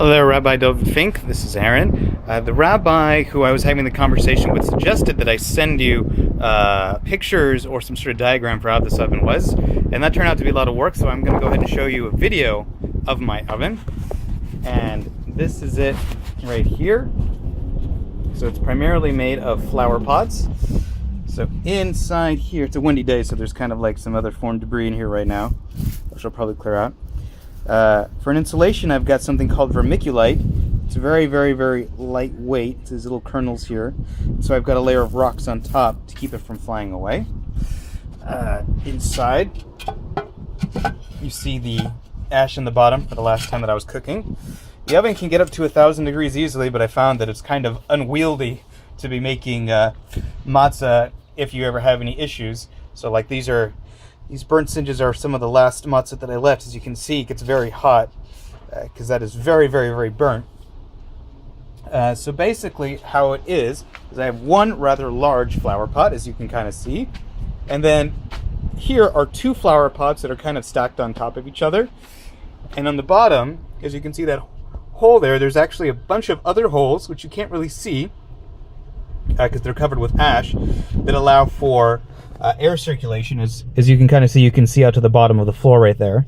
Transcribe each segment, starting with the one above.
Hello there, Rabbi Dov Fink. This is Aaron. The rabbi who I was having the conversation with suggested that I send you pictures or some sort of diagram for how this oven was, and that turned out to be a lot of work, so I'm going to go ahead and show you a video of my oven. And this is it right here. So it's primarily made of flower pots. So inside here, it's a windy day, so there's kind of like some other foreign debris in here right now, which I'll probably clear out. For an insulation, I've got something called vermiculite. It's very, very, very lightweight. It's these little kernels here. So I've got a layer of rocks on top to keep it from flying away. Inside, you see the ash in the bottom for the last time that I was cooking. The oven can get up to 1,000 degrees easily, but I found that it's kind of unwieldy to be making matzah if you ever have any issues. So like these burnt singes are some of the last matzah that I left. As you can see, it gets very hot because that is very, very, very burnt. So basically how it is I have one rather large flower pot, as you can kind of see. And then here are two flower pots that are kind of stacked on top of each other. And on the bottom, as you can see that hole there, there's actually a bunch of other holes, which you can't really see because they're covered with ash, that allow for air circulation. As you can kind of see, you can see out to the bottom of the floor right there.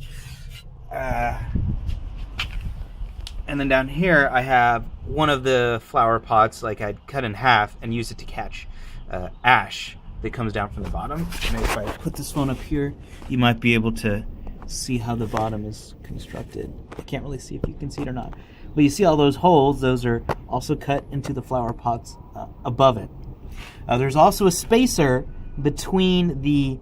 And then down here I have one of the flower pots, like I'd cut in half and use it to catch ash that comes down from the bottom. Maybe if I put this phone up here, you might be able to see how the bottom is constructed. I can't really see if you can see it or not. But you see all those holes, those are also cut into the flower pots above it. There's also a spacer between the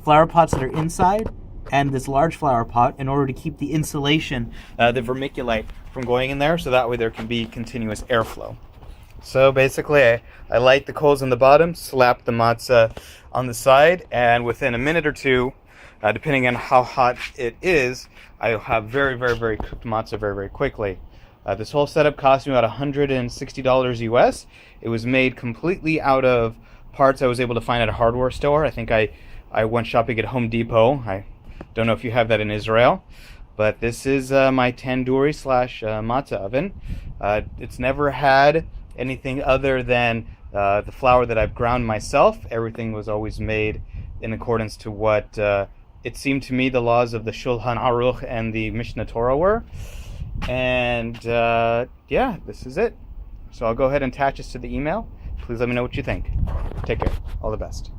flower pots that are inside and this large flower pot in order to keep the insulation, the vermiculite, from going in there, so that way there can be continuous airflow. So basically I light the coals on the bottom, slap the matzah on the side, and within a minute or two, depending on how hot it is, I'll have very, very, very cooked matzah very, very quickly. This whole setup cost me about $160 US. It was made completely out of parts I was able to find at a hardware store. I think I went shopping at Home Depot. I don't know if you have that in Israel, but this is my tandoori / matzah oven. It's never had anything other than the flour that I've ground myself. Everything was always made in accordance to what it seemed to me the laws of the Shulchan Aruch and the Mishnah Torah were. And yeah, this is it. So I'll go ahead and attach this to the email. Please let me know what you think. Take care. All the best.